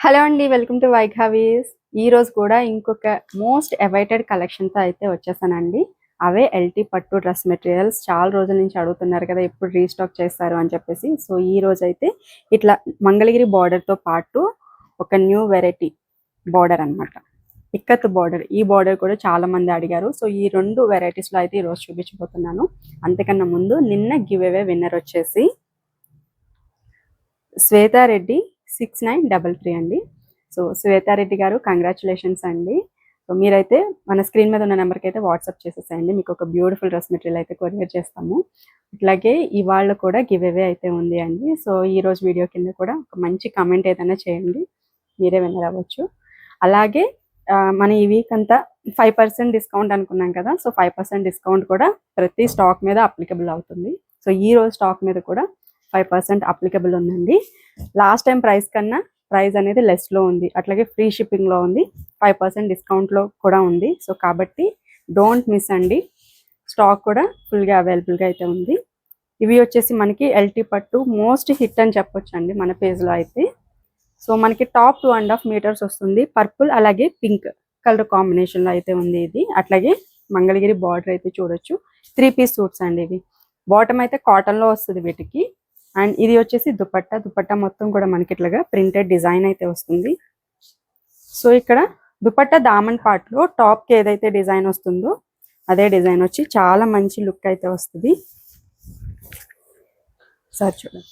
Hello అండి. Welcome to వైఘావీస్. ఈ రోజు కూడా ఇంకొక మోస్ట్ అవైటెడ్ కలెక్షన్‌తో అయితే వచ్చేసానండి. అవే ఎల్టీ పట్టు డ్రెస్ మెటీరియల్స్. చాలా రోజుల నుంచి అడుగుతున్నారు కదా! ఎప్పుడు రీస్టాక్ చేస్తారు అని చెప్పేసి. సో, ఈ రోజైతే ఇట్లా మంగళగిరి బార్డర్‌తో పాటు ఒక న్యూ వెరైటీ బార్డర్ అన్నమాట. ఇక్కత్ బార్డర్. ఈ బార్డర్ కూడా చాలా మంది అడిగారు. సో, ఈ 2 వెరైటీస్‌లో అయితే ఈరోజు చూపించబోతున్నాను. అంతకన్నా ముందు నిన్న గివ్ అవే విన్నర్ వచ్చేసి శ్వేతారెడ్డి 6933 అండి. సో శ్వేతారెడ్డి గారు కంగ్రాచులేషన్స్ అండి. సో మీరైతే మన స్క్రీన్ మీద ఉన్న నెంబర్కి అయితే వాట్సాప్ చేసేసేయండి. మీకు ఒక బ్యూటిఫుల్ డ్రెస్ మెటీరియల్ అయితే కొరియర్ చేస్తాము. ఇట్లాగే ఇవాళ కూడా గివ్ అవే అయితే ఉంది అండి. సో ఈ రోజు వీడియో కింద కూడా ఒక మంచి కామెంట్ ఏదైనా చేయండి, మీరే విన్నర్ అవ్వచ్చు. అలాగే మన ఈ వీక్ అంతా 5% డిస్కౌంట్ అనుకున్నాం కదా. సో 5% డిస్కౌంట్ కూడా ప్రతి స్టాక్ మీద అప్లికబుల్ అవుతుంది. సో ఈ రోజు స్టాక్ మీద కూడా 5% అప్లికబుల్ ఉందండి. లాస్ట్ టైం ప్రైస్ కన్నా ప్రైస్ అనేది లెస్లో ఉంది. అట్లాగే ఫ్రీ షిప్పింగ్లో ఉంది, 5% డిస్కౌంట్లో కూడా ఉంది. సో కాబట్టి డోంట్ మిస్ అండి. స్టాక్ కూడా ఫుల్గా అవైలబుల్గా అయితే ఉంది. ఇవి వచ్చేసి మనకి ఎల్టీ పట్టు మోస్ట్ హిట్ అని చెప్పొచ్చు అండి మన పేజ్లో అయితే. సో మనకి టాప్ 2.5 మీటర్స్ వస్తుంది. పర్పుల్ అలాగే పింక్ కలర్ కాంబినేషన్లో అయితే ఉంది ఇది. అట్లాగే మంగళగిరి బార్డర్ అయితే చూడొచ్చు. 3 పీస్ సూట్స్ అండి ఇవి. బాటమ్ అయితే కాటన్లో వస్తుంది వీటికి. అండ్ ఇది వచ్చేసి దుపట్టా మొత్తం కూడా మనకి ఇట్లాగా ప్రింటెడ్ డిజైన్ అయితే వస్తుంది. సో ఇక్కడ దుపట్టా దామన్ పార్ట్లో టాప్కి ఏదైతే డిజైన్ వస్తుందో అదే డిజైన్ వచ్చి చాలా మంచి లుక్ అయితే వస్తుంది. సార్ చూడండి,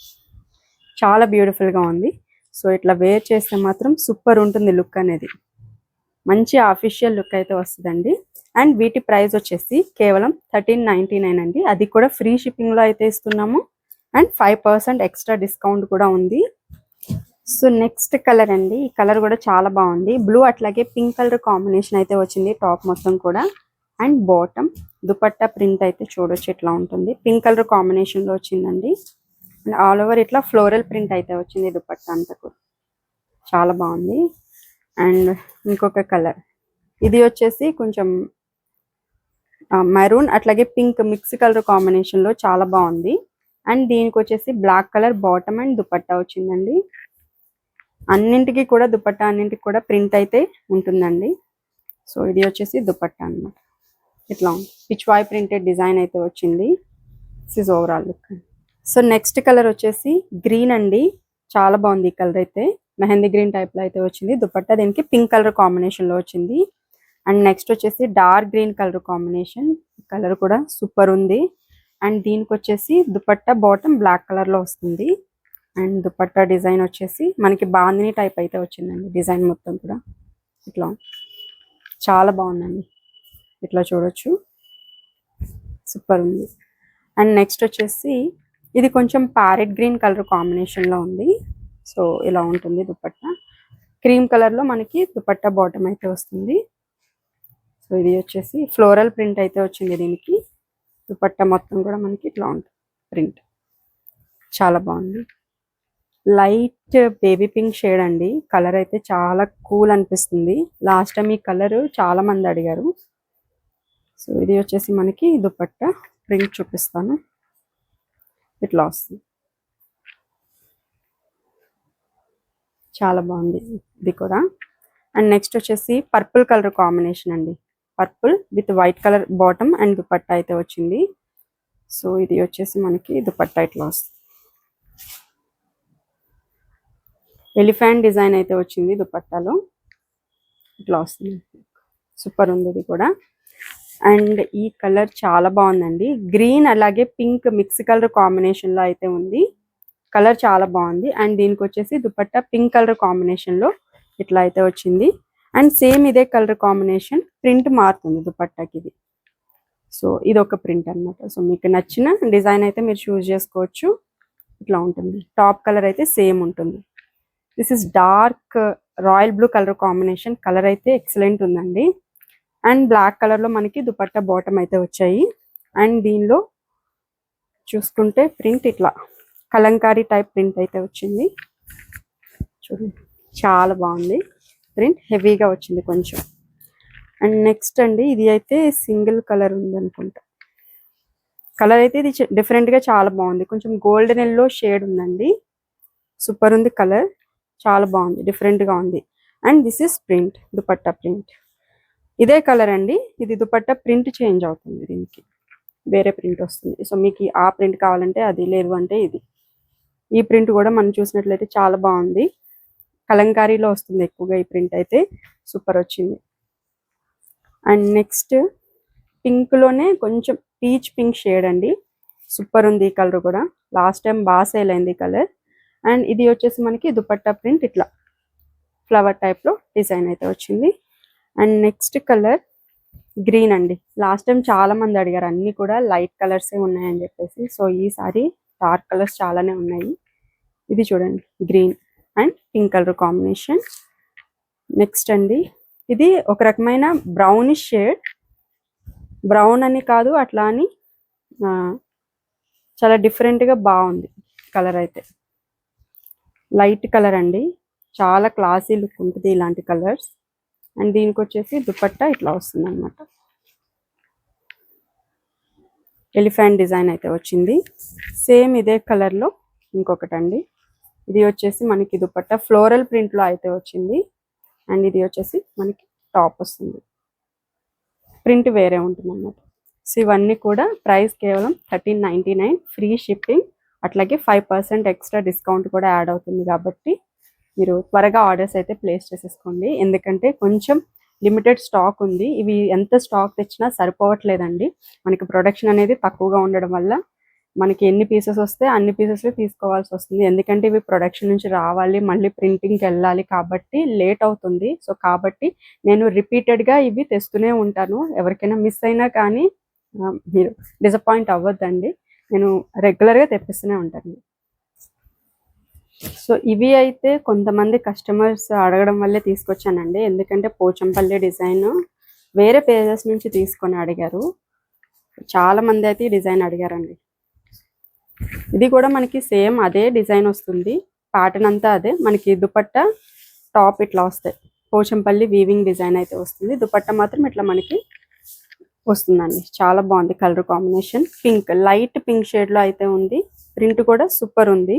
చాలా బ్యూటిఫుల్గా ఉంది. సో ఇట్లా వేర్ చేస్తే మాత్రం సూపర్ ఉంటుంది లుక్ అనేది. మంచి ఆఫీషియల్ లుక్ అయితే వస్తుందండి. అండ్ వీటి ప్రైస్ వచ్చేసి కేవలం 1399 అండి. అది కూడా ఫ్రీ షిప్పింగ్లో అయితే ఇస్తున్నాము. అండ్ 5% ఎక్స్ట్రా డిస్కౌంట్ కూడా ఉంది. సో నెక్స్ట్ కలర్ అండి. ఈ కలర్ కూడా చాలా బాగుంది. బ్లూ అట్లాగే పింక్ కలర్ కాంబినేషన్ అయితే వచ్చింది టాప్ మొత్తం కూడా. అండ్ బాటమ్ దుపట్టా ప్రింట్ అయితే చూడొచ్చు ఇట్లా ఉంటుంది. పింక్ కలర్ కాంబినేషన్లో వచ్చిందండి. అండ్ ఆల్ ఓవర్ ఇట్లా ఫ్లోరల్ ప్రింట్ అయితే వచ్చింది దుపట్టా అంతా కూడా. చాలా బాగుంది. అండ్ ఇంకొక కలర్ ఇది వచ్చేసి కొంచెం మెరూన్ అట్లాగే పింక్ మిక్స్ కలర్ కాంబినేషన్లో చాలా బాగుంది. అండ్ దీనికి వచ్చేసి black colour bottom and dupatta వచ్చిందండి. అన్నింటికి కూడా దుపట్టా అన్నింటికి కూడా ప్రింట్ అయితే ఉంటుందండి. సో ఇది వచ్చేసి దుపట్టా అన్నమాట. ఇట్లా ఉంది, పిచ్వాయ్ ప్రింటెడ్ డిజైన్ అయితే వచ్చింది. This is overall look. So next colour వచ్చేసి గ్రీన్ అండి. చాలా బాగుంది ఈ కలర్ అయితే. మెహందీ గ్రీన్ టైప్లో అయితే వచ్చింది దుపట్టా. దీనికి పింక్ కలర్ కాంబినేషన్లో వచ్చింది. అండ్ నెక్స్ట్ వచ్చేసి dark green colour combination. Colour కూడా సూపర్ ఉంది. అండ్ దీనికి వచ్చేసి దుపట్టా బాటమ్ బ్లాక్ కలర్లో వస్తుంది. అండ్ దుపట్టా డిజైన్ వచ్చేసి మనకి బాందిని టైప్ అయితే వచ్చిందండి. డిజైన్ మొత్తం కూడా ఇట్లా చాలా బాగుందండి. ఇట్లా చూడొచ్చు, సూపర్ ఉంది. అండ్ నెక్స్ట్ వచ్చేసి ఇది కొంచెం ప్యారెట్ గ్రీన్ కలర్ కాంబినేషన్లో ఉంది. సో ఇలా ఉంటుంది దుపట్టా. క్రీమ్ కలర్లో మనకి దుపట్టా బాటమ్ అయితే వస్తుంది. సో ఇది వచ్చేసి ఫ్లోరల్ ప్రింట్ అయితే వచ్చింది దీనికి. దుపట్టా మొత్తం కూడా మనకి ఇట్లా ఉంటుంది ప్రింట్. చాలా బాగుంది. లైట్ బేబీ పింక్ షేడ్ అండి. కలర్ అయితే చాలా కూల్ అనిపిస్తుంది. లాస్ట్ టైం ఈ కలర్ చాలా మంది అడిగారు. సో ఇది వచ్చేసి మనకి దుపట్టా ప్రింట్ చూపిస్తాను. ఇట్లా వస్తుంది, చాలా బాగుంది ఇది కూడా. అండ్ నెక్స్ట్ వచ్చేసి పర్పుల్ కలర్ కాంబినేషన్ అండి. Purple with white colour bottom and dupatta అయితే వచ్చింది. సో ఇది వచ్చేసి మనకి దుపట్టా ఇట్లా వస్తుంది. ఎలిఫెంట్ డిజైన్ అయితే వచ్చింది దుపట్టాలో. ఇట్లా వస్తుంది, సూపర్ ఉంది ఇది కూడా. అండ్ ఈ కలర్ చాలా బాగుందండి. గ్రీన్ అలాగే పింక్ మిక్స్ కలర్ కాంబినేషన్లో అయితే ఉంది. కలర్ చాలా బాగుంది. అండ్ దీనికి వచ్చేసి దుపట్టా పింక్ కలర్ కాంబినేషన్లో ఇట్లా అయితే వచ్చింది. అండ్ సేమ్ ఇదే కలర్ కాంబినేషన్ ప్రింట్ మారుతుంది దుపట్టాకి ఇది. సో ఇది ఒక ప్రింట్ అనమాట. సో మీకు నచ్చిన డిజైన్ అయితే మీరు చూస్ చేసుకోవచ్చు. ఇట్లా ఉంటుంది. టాప్ కలర్ అయితే సేమ్ ఉంటుంది. This is dark royal blue colour combination. Colour అయితే ఎక్సలెంట్ ఉందండి. అండ్ బ్లాక్ కలర్లో మనకి దుపట్టా బాటమ్ అయితే వచ్చాయి. అండ్ దీనిలో చూసుకుంటే ప్రింట్ ఇట్లా కలంకారీ టైప్ ప్రింట్ అయితే వచ్చింది. చూడండి, చాలా బాగుంది ప్రింట్. హెవీగా వచ్చింది కొంచెం. అండ్ నెక్స్ట్ అండి ఇది అయితే సింగిల్ కలర్ ఉంది అనుకుంటా. కలర్ అయితే ఇది డిఫరెంట్గా చాలా బాగుంది. కొంచెం గోల్డెన్ ఎల్లో షేడ్ ఉందండి. సూపర్ ఉంది కలర్. చాలా బాగుంది, డిఫరెంట్ గా ఉంది. And this is print, dupatta print. ఇదే కలర్ అండి, ఇది దుపట్టా ప్రింట్ చేంజ్ అవుతుంది, దీనికి వేరే ప్రింట్ వస్తుంది. సో మీకు ఆ ప్రింట్ కావాలంటే అది, లేదు అంటే ఇది. ఈ ప్రింట్ కూడా మనం చూసినట్లయితే చాలా బాగుంది, కలంకారీలో వస్తుంది ఎక్కువగా ఈ ప్రింట్ అయితే. సూపర్ వచ్చింది. అండ్ నెక్స్ట్ పింక్ లోనే కొంచెం పీచ్ పింక్ షేడ్ అండి, సూపర్ ఉంది ఈ కలర్ కూడా. లాస్ట్ టైం బాగా సేల్ అయింది ఈ కలర్. అండ్ ఇది వచ్చేసి మనకి దుపట్టా ప్రింట్, ఇట్లా ఫ్లవర్ టైప్ లో డిజైన్ అయితే వచ్చింది. అండ్ నెక్స్ట్ కలర్ గ్రీన్ అండి. లాస్ట్ టైం చాలా మంది అడిగారు, అన్ని కూడా లైట్ కలర్సే ఉన్నాయని చెప్పేసి. సో ఈసారి డార్క్ కలర్స్ చాలానే ఉన్నాయి. ఇది చూడండి, green and pink colour combination. Next అండి, ఇది ఒక రకమైన బ్రౌనిష్ షేడ్. బ్రౌన్ అని కాదు, అట్లా అని చాలా డిఫరెంట్గా బాగుంది కలర్ అయితే. లైట్ కలర్ అండి, చాలా క్లాసీ లుక్ ఉంటుంది ఇలాంటి కలర్స్. అండ్ దీనికి వచ్చేసి దుపట్టా ఇట్లా వస్తుంది అనమాట, ఎలిఫెంట్ డిజైన్ అయితే వచ్చింది. సేమ్ ఇదే కలర్లో ఇంకొకటి అండి, ఇది వచ్చేసి మనకి దుపట్టా ఫ్లోరల్ ప్రింట్లో అయితే వచ్చింది. అండ్ ఇది వచ్చేసి మనకి టాప్ వస్తుంది, ప్రింట్ వేరే ఉంటుంది అన్నమాట. సో ఇవన్నీ కూడా ప్రైస్ కేవలం 1399, ఫ్రీ షిప్పింగ్. అట్లాగే 5% ఎక్స్ట్రా డిస్కౌంట్ కూడా యాడ్ అవుతుంది. కాబట్టి మీరు త్వరగా ఆర్డర్స్ అయితే ప్లేస్ చేసేసుకోండి, ఎందుకంటే కొంచెం లిమిటెడ్ స్టాక్ ఉంది. ఇవి ఎంత స్టాక్ తెచ్చినా సరిపోవట్లేదండి, మనకి ప్రొడక్షన్ అనేది తక్కువగా ఉండడం వల్ల మనకి ఎన్ని పీసెస్ వస్తే అన్ని పీసెస్లో తీసుకోవాల్సి వస్తుంది. ఎందుకంటే ఇవి ప్రొడక్షన్ నుంచి రావాలి, మళ్ళీ ప్రింటింగ్కి వెళ్ళాలి, కాబట్టి లేట్ అవుతుంది. సో కాబట్టి నేను రిపీటెడ్గా ఇవి తెస్తూనే ఉంటాను. ఎవరికైనా మిస్ అయినా కానీ మీరు డిసప్పాయింట్ అవ్వద్దండి, నేను రెగ్యులర్గా తెప్పిస్తూనే ఉంటాను. సో ఇవి అయితే కొంతమంది కస్టమర్స్ అడగడం వల్లే తీసుకొచ్చానండి, ఎందుకంటే పోచంపల్లి డిజైన్ వేరే పేజెస్ నుంచి తీసుకొని అడిగారు. చాలా మంది అయితే ఈ డిజైన్ అడిగారండి. ఇది కూడా మనకి సేమ్ అదే డిజైన్ వస్తుంది, ప్యాటర్న్ అంతా అదే. మనకి దుపట్టా టాప్ ఇట్లా వస్తాయి, పోచంపల్లి వీవింగ్ డిజైన్ అయితే వస్తుంది. దుపట్టా మాత్రం ఇట్లా మనకి వస్తుందండి, చాలా బాగుంది colour combination. Pink, light pink shade లో అయితే ఉంది, ప్రింట్ కూడా సూపర్ ఉంది.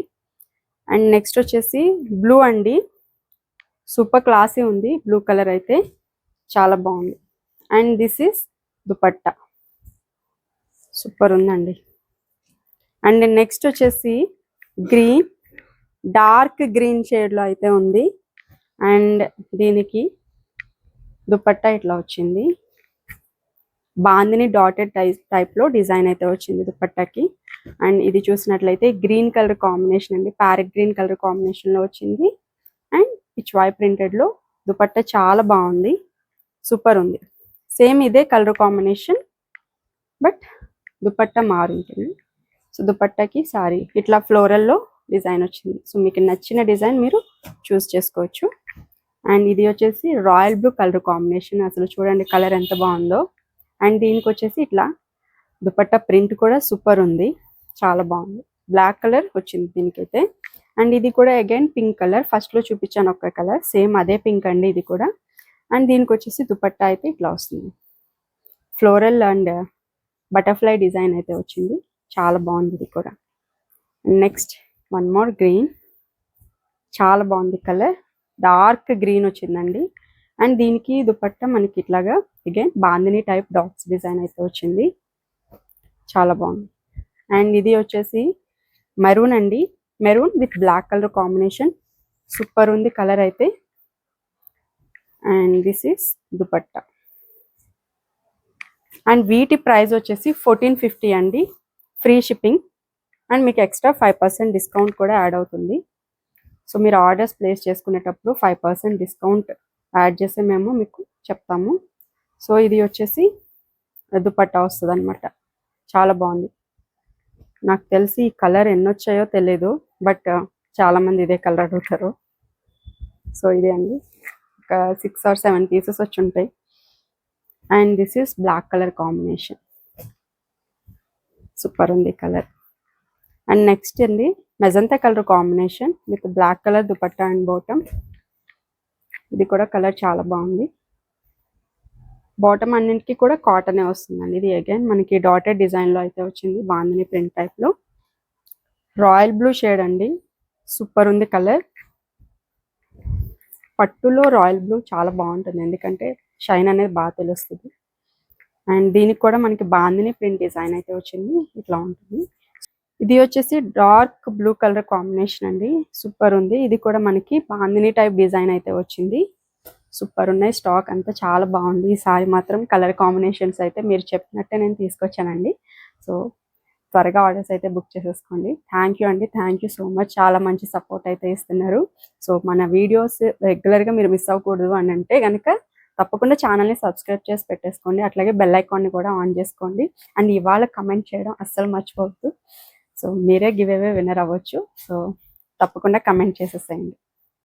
అండ్ నెక్స్ట్ వచ్చేసి బ్లూ అండి, సూపర్ క్లాసీ ఉంది బ్లూ కలర్ అయితే, చాలా బాగుంది. And this is dupatta, super ఉందండి. అండ్ నెక్స్ట్ వచ్చేసి గ్రీన్, డార్క్ గ్రీన్ షేడ్లో అయితే ఉంది. అండ్ దీనికి దుపట్టా ఇట్లా వచ్చింది, బాందిని డాటెడ్ టైప్లో డిజైన్ అయితే వచ్చింది దుపట్టాకి. అండ్ ఇది చూసినట్లయితే గ్రీన్ కలర్ కాంబినేషన్ అండి, ప్యారెట్ గ్రీన్ కలర్ కాంబినేషన్లో వచ్చింది. అండ్ పిచ్వాయ్ ప్రింటెడ్లో దుపట్టా చాలా బాగుంది, సూపర్ ఉంది. సేమ్ ఇదే కలర్ కాంబినేషన్, బట్ దుపట్టా మారుంటుంది. సో దుపట్టాకి సారీ ఇట్లా ఫ్లోరల్లో డిజైన్ వచ్చింది. సో మీకు నచ్చిన డిజైన్ మీరు చూస్ చేసుకోవచ్చు. అండ్ ఇది వచ్చేసి రాయల్ బ్లూ కలర్ కాంబినేషన్, అసలు చూడండి కలర్ ఎంత బాగుందో. అండ్ దీనికి వచ్చేసి ఇట్లా దుపట్టా ప్రింట్ కూడా సూపర్ ఉంది, చాలా బాగుంది. బ్లాక్ కలర్ వచ్చింది దీనికైతే. అండ్ ఇది కూడా అగైన్ పింక్ కలర్, ఫస్ట్లో చూపించాను ఒక కలర్, సేమ్ అదే పింక్ అండి ఇది కూడా. అండ్ దీనికి వచ్చేసి దుపట్టా అయితే ఇట్లా వస్తుంది, ఫ్లోరల్ అండ్ బటర్ఫ్లై డిజైన్ అయితే వచ్చింది, చాలా బాగుంది ఇది కూడా. నెక్స్ట్ వన్ మోర్ గ్రీన్, చాలా బాగుంది కలర్, డార్క్ గ్రీన్ వచ్చిందండి. అండ్ దీనికి దుపట్టా మనకి ఇట్లాగా again bandhani type dots design అయితే వచ్చింది, చాలా బాగుంది. అండ్ ఇది వచ్చేసి మెరూన్ అండి, maroon with black colour combination, super ఉంది కలర్ అయితే. And this is dupatta. And వీటి ప్రైస్ వచ్చేసి 1450 అండి, ఫ్రీ షిప్పింగ్. అండ్ మీకు ఎక్స్ట్రా 5% డిస్కౌంట్ కూడా యాడ్ అవుతుంది. సో మీరు ఆర్డర్స్ ప్లేస్ చేసుకునేటప్పుడు 5% డిస్కౌంట్ యాడ్ చేసి మేము మీకు చెప్తాము. సో ఇది వచ్చేసి దుపట్టా వస్తుంది అనమాట, చాలా బాగుంది. నాకు తెలిసి ఈ కలర్ ఎన్ని వచ్చాయో తెలియదు, బట్ చాలామంది ఇదే కలర్ అడుగుతారు. సో ఇదే అండి, ఒక 6 or 7 పీసెస్ వచ్చి ఉంటాయి. And this is black colour combination, super ఉంది కలర్. అండ్ నెక్స్ట్ అండి magenta colour combination with black colour dupatta and bottom, ఇది కూడా కలర్ చాలా బాగుంది. బాటమ్ అన్నింటికి కూడా కాటనే వస్తుందండి. ఇది అగైన్ మనకి డాటెడ్ డిజైన్లో అయితే వచ్చింది, బాందిని ప్రింట్ టైప్లో. రాయల్ బ్లూ షేడ్ అండి, సూపర్ ఉంది కలర్. పట్టులో రాయల్ బ్లూ చాలా బాగుంటుంది, ఎందుకంటే షైన్ అనేది బాగా తెలుస్తుంది. అండ్ దీనికి కూడా మనకి బాందిని ప్రింట్ డిజైన్ అయితే వచ్చింది, ఇట్లా ఉంటుంది. ఇది వచ్చేసి డార్క్ బ్లూ కలర్ కాంబినేషన్ అండి, సూపర్ ఉంది. ఇది కూడా మనకి బాందిని టైప్ డిజైన్ అయితే వచ్చింది, సూపర్ ఉన్నాయి. స్టాక్ అంతా చాలా బాగుంది. ఈసారి మాత్రం కలర్ కాంబినేషన్స్ అయితే మీరు చెప్పినట్టే నేను తీసుకొచ్చానండి. సో త్వరగా ఆర్డర్స్ అయితే బుక్ చేసేసుకోండి. థ్యాంక్ యూ అండి, థ్యాంక్ యూ సో మచ్. చాలా మంచి సపోర్ట్ అయితే ఇస్తున్నారు. సో మన వీడియోస్ రెగ్యులర్గా మీరు మిస్ అవ్వకూడదు అని అంటే కనుక తప్పకుండా ఛానల్ని సబ్స్క్రైబ్ చేసి పెట్టేసుకోండి. అట్లాగే బెల్ ఐకాన్ని కూడా ఆన్ చేసుకోండి. అండ్ ఇవాళ కమెంట్ చేయడం అస్సలు మర్చిపోవద్దు. సో మీరే గివ్ అవే విన్నర్ అవ్వచ్చు. సో తప్పకుండా కమెంట్ చేసేసేయండి.